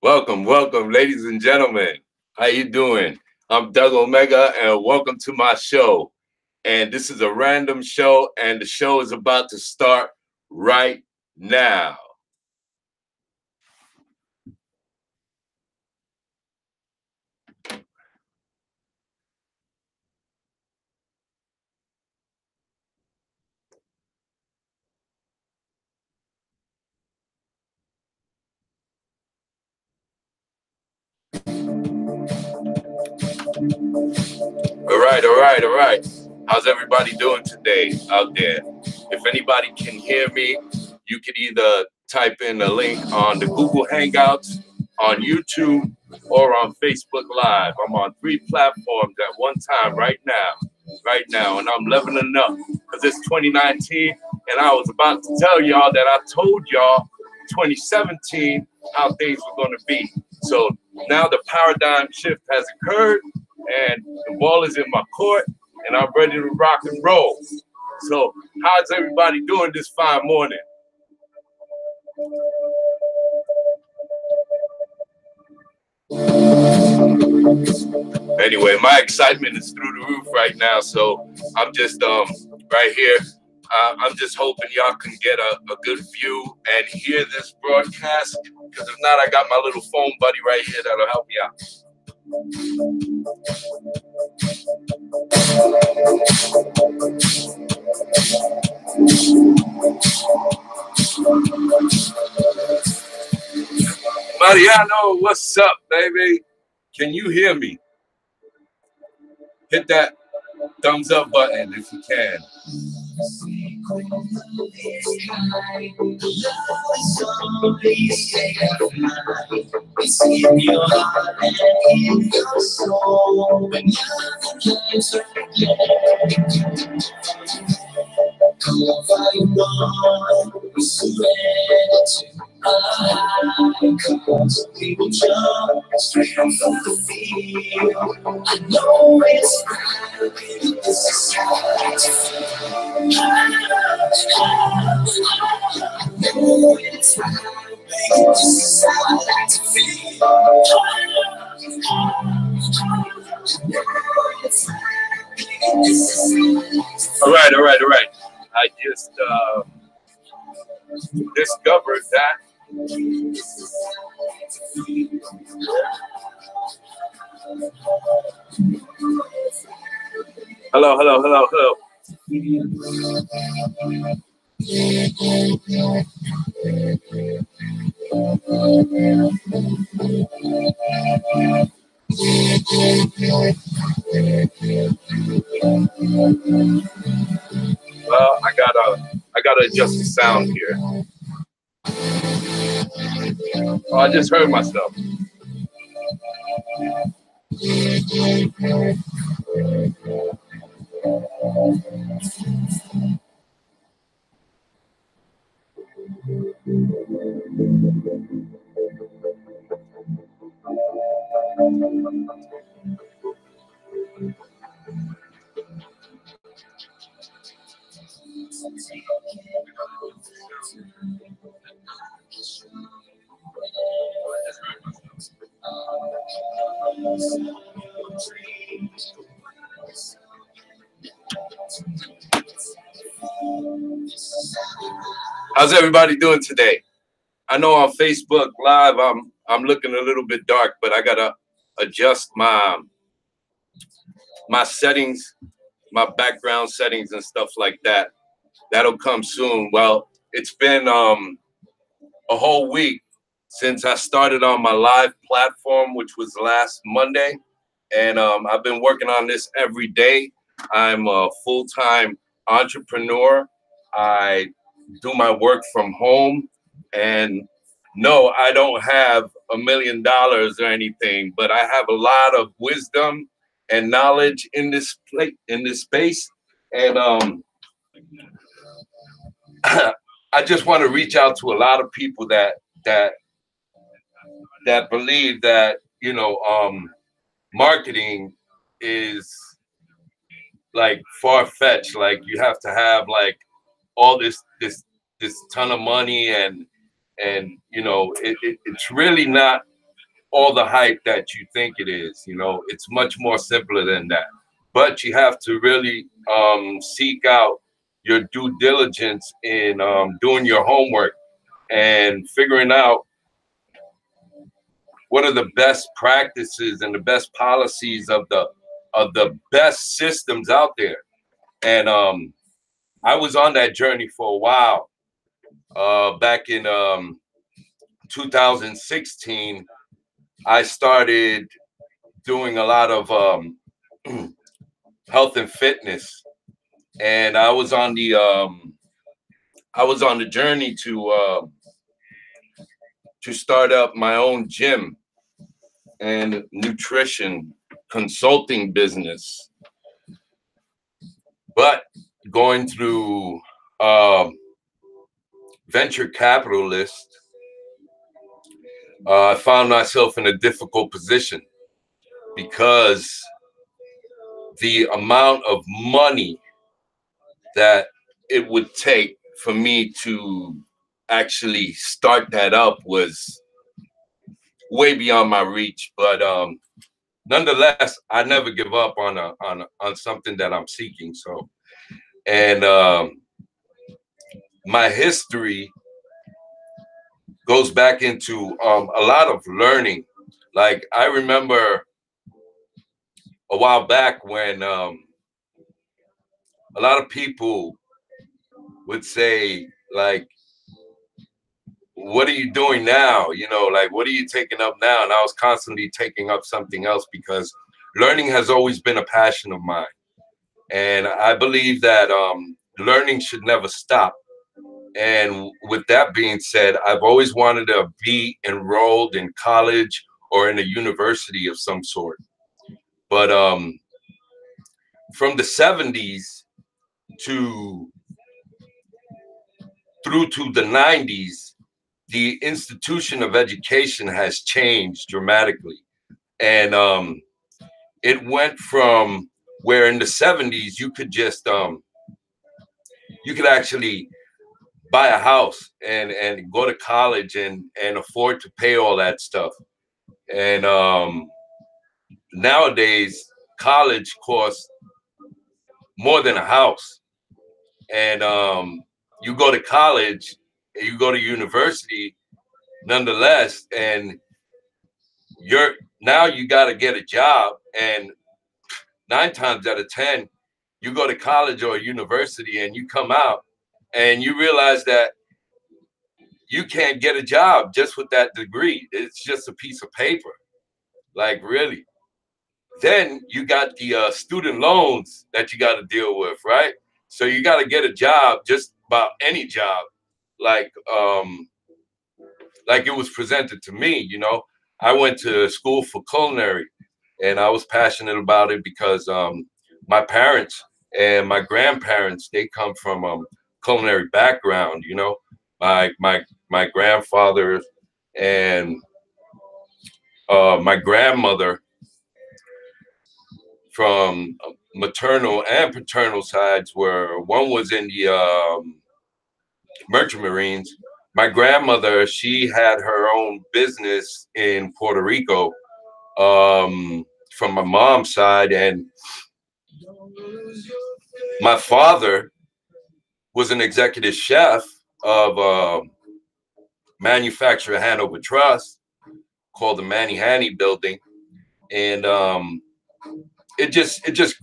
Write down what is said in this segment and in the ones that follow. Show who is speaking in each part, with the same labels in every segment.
Speaker 1: Welcome, ladies and gentlemen. How you doing? I'm Doug Omega, and welcome to my show. And this is a random show, and the show is about to start right now. All right. How's everybody doing today out there? If anybody can hear me, you can either type in a link on the Google Hangouts, on YouTube, or on Facebook Live. I'm on 3 platforms at one time right now, and I'm leveling up because it's 2019, and I was about to tell y'all that I told y'all 2017 how things were going to be. So now the paradigm shift has occurred, and the ball is in my court, and I'm ready to rock and roll. So, how's everybody doing this fine morning? Anyway, my excitement is through the roof right now, so I'm just right here. I'm just hoping y'all can get a good view and hear this broadcast, because if not, I got my little phone buddy right here that'll help me out. Mariano, what's up, baby? Can you hear me? Hit that thumbs up button if you can. It's in your heart and in your soul. When nothing can come over you want, we surrender to cause we will jump straight off of the field. I know it's right, baby, this is how I like to feel. I know it's right, baby, this is how I like to feel. All right. I just discovered that. Hello. Well, I gotta adjust the sound here. Oh, I just heard myself. How's everybody doing today? I know on Facebook Live I'm looking a little bit dark, but I gotta adjust my settings, my background settings and stuff like that. That'll come soon. Well, it's been a whole week since I started on my live platform, which was last Monday, and I've been working on this every day. I'm a full-time entrepreneur. I do my work from home, and no, I don't have $1 million or anything, but I have a lot of wisdom and knowledge in this in this space, and I just want to reach out to a lot of people that that believe that marketing is like far-fetched, like you have to have like all this ton of money, and it's really not all the hype that you think it is. You know, it's much more simpler than that. But you have to really seek out your due diligence in doing your homework and figuring out what are the best practices and the best policies of the best systems out there. And I was on that journey for a while. Back in 2016, I started doing a lot of health and fitness, and I was on the journey to start up my own gym and nutrition consulting business. But going through venture capitalist, I found myself in a difficult position because the amount of money that it would take for me to actually start that up was way beyond my reach. But nonetheless, I never give up on something that I'm seeking. So, and my history goes back into a lot of learning. Like I remember a while back when a lot of people would say, like, what are you doing now? You know, like, what are you taking up now? And I was constantly taking up something else because learning has always been a passion of mine. And I believe that learning should never stop. And with that being said, I've always wanted to be enrolled in college or in a university of some sort. But from the 70s to through to the 90s, the institution of education has changed dramatically. And it went from where in the 70s you could just you could actually buy a house and go to college and afford to pay all that stuff. And nowadays college costs more than a house. And you go to college, you go to university nonetheless, and you're now you got to get a job. And 9 times out of 10, you go to college or university and you come out and you realize that you can't get a job just with that degree. It's just a piece of paper. Like, really. Then you got the student loans that you got to deal with, right? So you got to get a job, just about any job, like like it was presented to me. You know, I went to school for culinary, and I was passionate about it because my parents and my grandparents, they come from culinary background. You know, my grandfather and my grandmother from maternal and paternal sides were, one was in the Merchant Marines. My grandmother, she had her own business in Puerto Rico from my mom's side. And my father was an executive chef of a manufacturer Hanover Trust called the Manny Hanny Building. And it just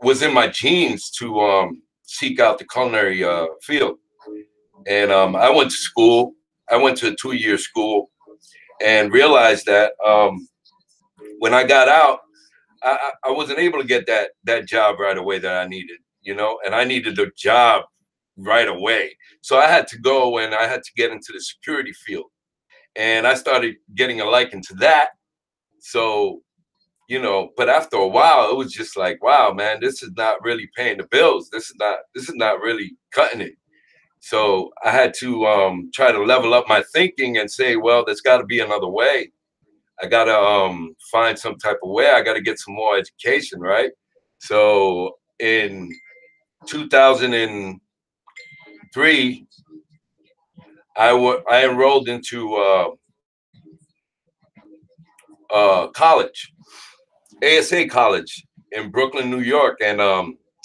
Speaker 1: was in my genes to seek out the culinary field. And I went to school. I went to a 2-year school and realized that when I got out, I wasn't able to get that job right away that I needed, you know, and I needed a job right away. So I had to go and I had to get into the security field. And I started getting a liking to that. So, you know, but after a while, it was just like, wow, man, this is not really paying the bills. This is not really cutting it. So I had to try to level up my thinking and say, well, there's got to be another way. I got to find some type of way. I got to get some more education, right? So in 2003, I enrolled into college, ASA College in Brooklyn, New York, and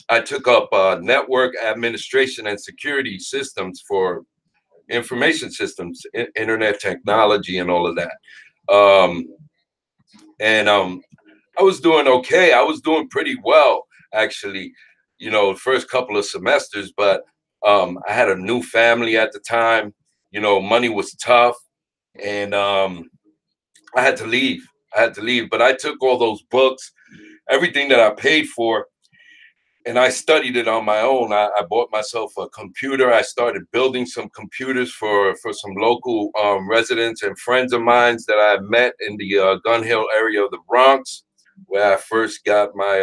Speaker 1: I took up network administration and security systems for information systems, internet technology, and all of that. And I was doing okay. I was doing pretty well, actually, first couple of semesters, but I had a new family at the time. Money was tough, and I had to leave. But I took all those books, everything that I paid for, and I studied it on my own. I bought myself a computer. I started building some computers for some local residents and friends of mine that I met in the Gun Hill area of the Bronx, where I first got my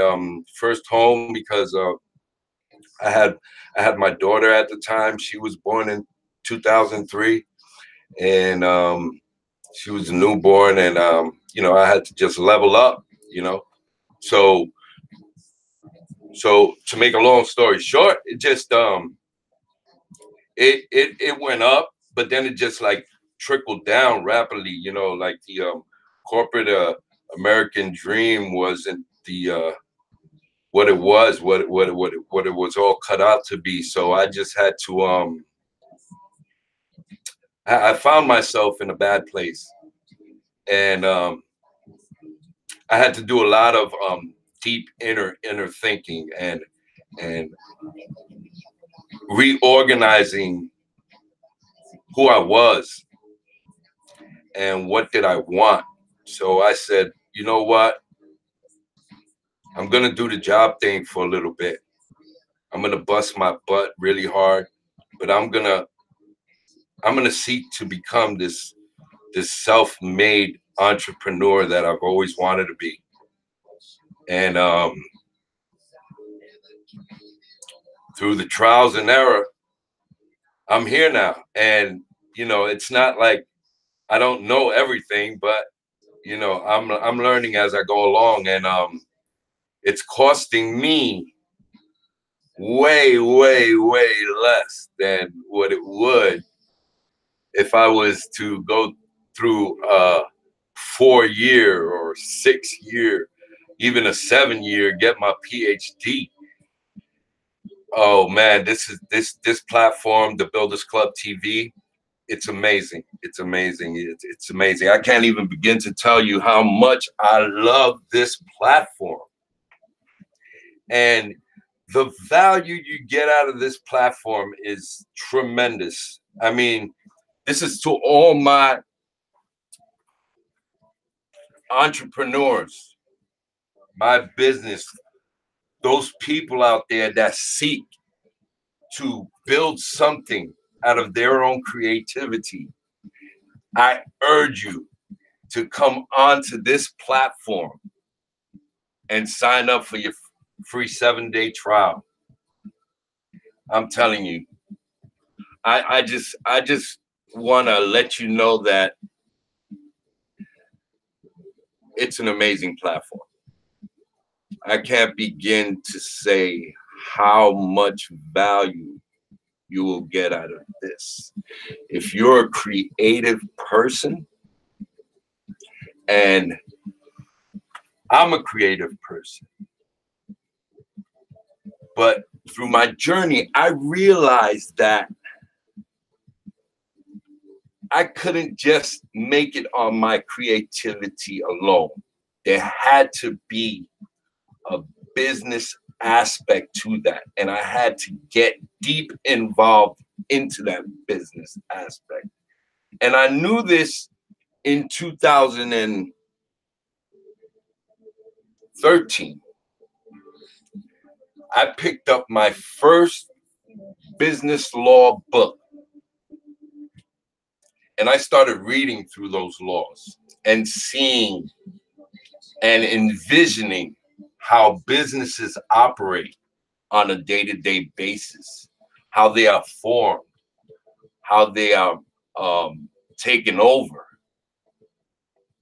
Speaker 1: first home, because I had my daughter at the time. She was born in 2003, and she was a newborn, and I had to just level up, So to make a long story short, it just it went up, but then it just like trickled down rapidly. Like the corporate American dream wasn't the what it was, what it was all cut out to be. So I just had to I found myself in a bad place, and I had to do a lot of deep inner thinking, and reorganizing who I was and what did I want. So I said, you know what? I'm gonna do the job thing for a little bit. I'm gonna bust my butt really hard, but I'm gonna seek to become this self-made entrepreneur that I've always wanted to be. And through the trials and error, I'm here now. And it's not like I don't know everything, but I'm learning as I go along, and it's costing me way, way, way less than what it would if I was to go through a 4-year or 6-year, even a 7-year, get my PhD. Oh man, this platform, the Builders Club TV, it's amazing. It's amazing. It's amazing. I can't even begin to tell you how much I love this platform. And the value you get out of this platform is tremendous. I mean, this is to all my entrepreneurs, my business, those people out there that seek to build something out of their own creativity. I urge you to come onto this platform and sign up for your free 7-day trial. I'm telling you, I just want to let you know that it's an amazing platform. I can't begin to say how much value you will get out of this. If you're a creative person, and I'm a creative person, but through my journey, I realized that I couldn't just make it on my creativity alone. There had to be a business aspect to that, and I had to get deep involved into that business aspect. And I knew this in 2013. I picked up my first business law book, and I started reading through those laws and seeing and envisioning how businesses operate on a day-to-day basis, how they are formed, how they are taken over,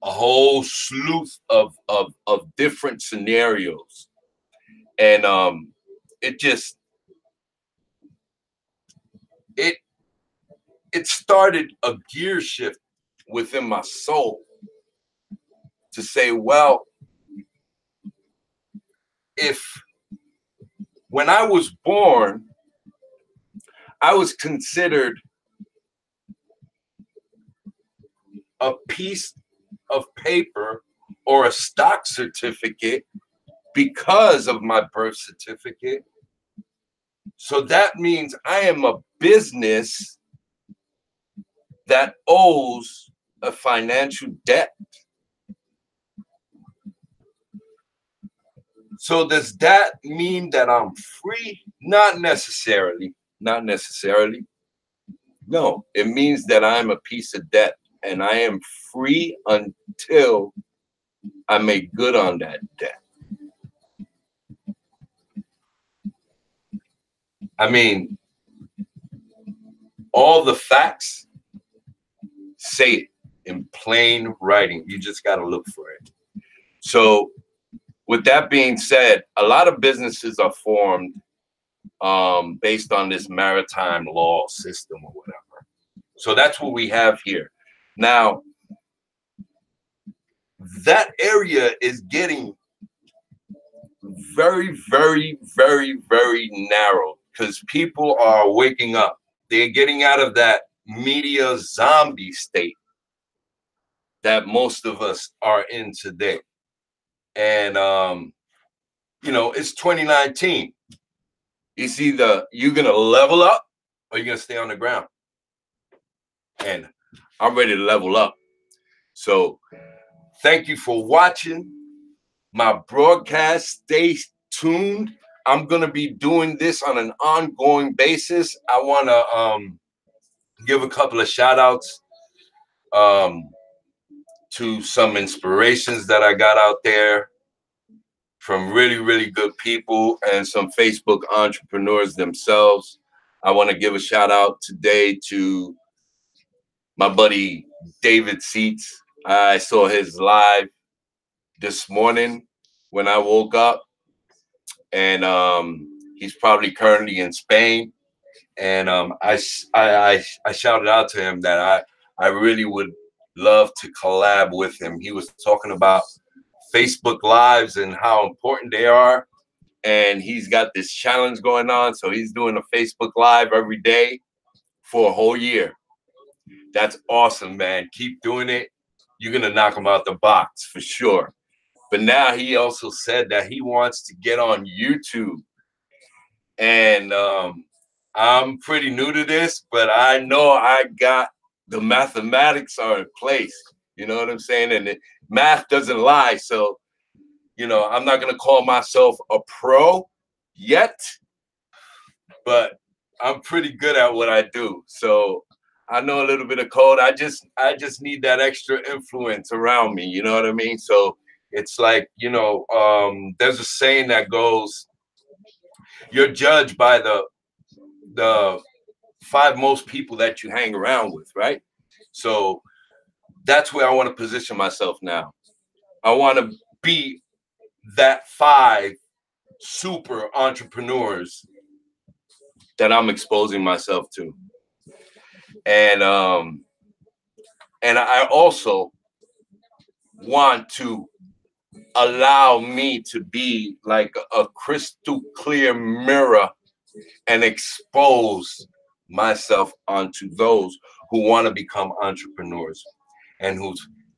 Speaker 1: a whole slew of different scenarios. And it just it started a gear shift within my soul. to say, well, if when I was born, I was considered a piece of paper or a stock certificate because of my birth certificate. So that means I am a business that owes a financial debt. So does that mean that I'm free? Not necessarily. Not necessarily. No, it means that I'm a piece of debt and I am free until I make good on that debt. I mean, all the facts say it in plain writing. You just got to look for it. So with that being said, a lot of businesses are formed based on this maritime law system or whatever. So that's what we have here. Now, that area is getting very, very, very, very narrow because people are waking up. They're getting out of that media zombie state that most of us are in today. And, you know, it's 2019. It's either you're going to level up or you're going to stay on the ground. And I'm ready to level up. So thank you for watching my broadcast. Stay tuned. I'm going to be doing this on an ongoing basis. I want to give a couple of shout outs to some inspirations that I got out there from really, really good people and some Facebook entrepreneurs themselves. I want to give a shout out today to my buddy David Seats. I saw his live this morning when I woke up, and he's probably currently in Spain. And I shouted out to him that I really would love to collab with him. He was talking about Facebook Lives and how important they are. And he's got this challenge going on. So he's doing a Facebook Live every day for a whole year. That's awesome, man. Keep doing it. You're going to knock him out the box for sure. But now he also said that he wants to get on YouTube. And I'm pretty new to this, but I know I got the mathematics are in place. You know what I'm saying? And math doesn't lie. So, you know, I'm not going to call myself a pro yet, but I'm pretty good at what I do. So I know a little bit of code. I just need that extra influence around me. You know what I mean? So it's like, you know, there's a saying that goes, you're judged by the 5 most people that you hang around with, right? So that's where I want to position myself now. I want to be that 5 super entrepreneurs that I'm exposing myself to. And I also want to allow me to be like a crystal clear mirror and expose myself onto those who want to become entrepreneurs and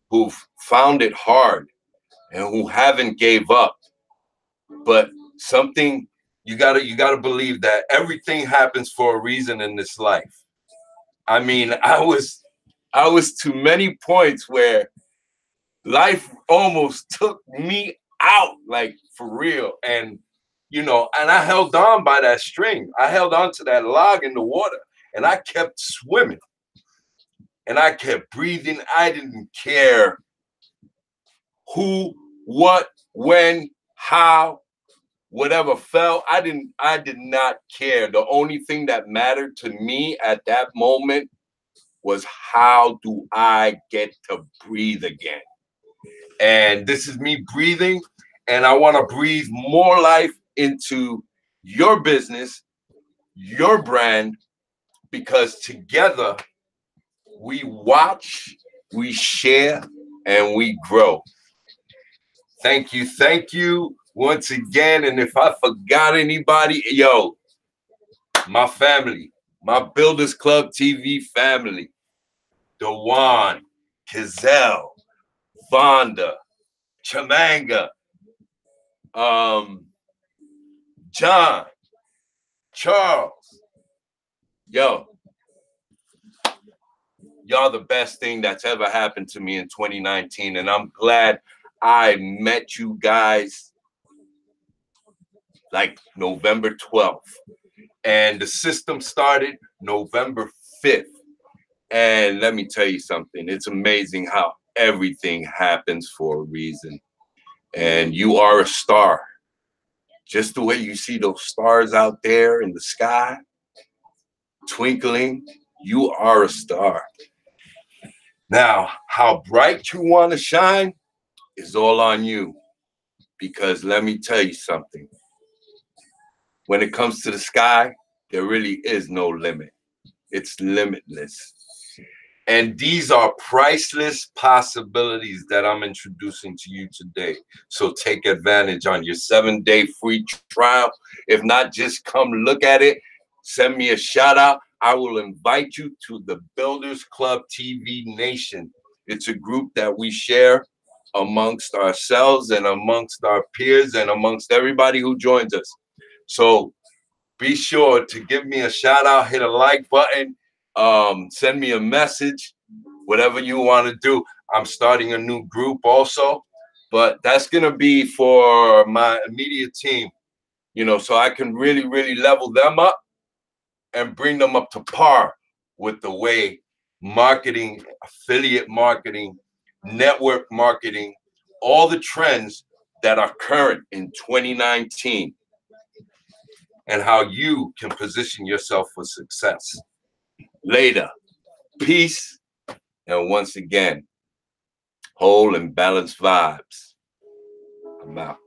Speaker 1: who've found it hard and who haven't gave up. But something you gotta believe that everything happens for a reason in this life. I mean, I was to many points where life almost took me out, like for real. And you know, and I held on by that string. I held on to that log in the water and I kept swimming and I kept breathing. I didn't care who, what, when, how, whatever fell. I did not care. The only thing that mattered to me at that moment was, how do I get to breathe again? And this is me breathing, and I want to breathe more life into your business, your brand, because together we watch, we share, and we grow. Thank you once again. And if I forgot anybody, yo, my family, my Builders Club TV family, Dewan, Kizell, Vonda, Chamanga, John, Charles, yo, y'all the best thing that's ever happened to me in 2019. And I'm glad I met you guys like November 12th. And the system started November 5th. And let me tell you something. It's amazing how everything happens for a reason. And you are a star. Just the way you see those stars out there in the sky, twinkling, you are a star. Now, how bright you want to shine is all on you. Because let me tell you something. When it comes to the sky, there really is no limit. It's limitless. And these are priceless possibilities that I'm introducing to you today. So take advantage on your 7-day free trial. If not, just come look at it. Send me a shout out. I will invite you to the Builders Club TV Nation. It's a group that we share amongst ourselves and amongst our peers and amongst everybody who joins us. So be sure to give me a shout out, hit a like button, send me a message, whatever you want to do. I'm starting a new group also, but that's going to be for my immediate team, you know, so I can really, really level them up and bring them up to par with the way marketing, affiliate marketing, network marketing, all the trends that are current in 2019 and how you can position yourself for success. Later. Peace. And once again, whole and balanced vibes. I'm out.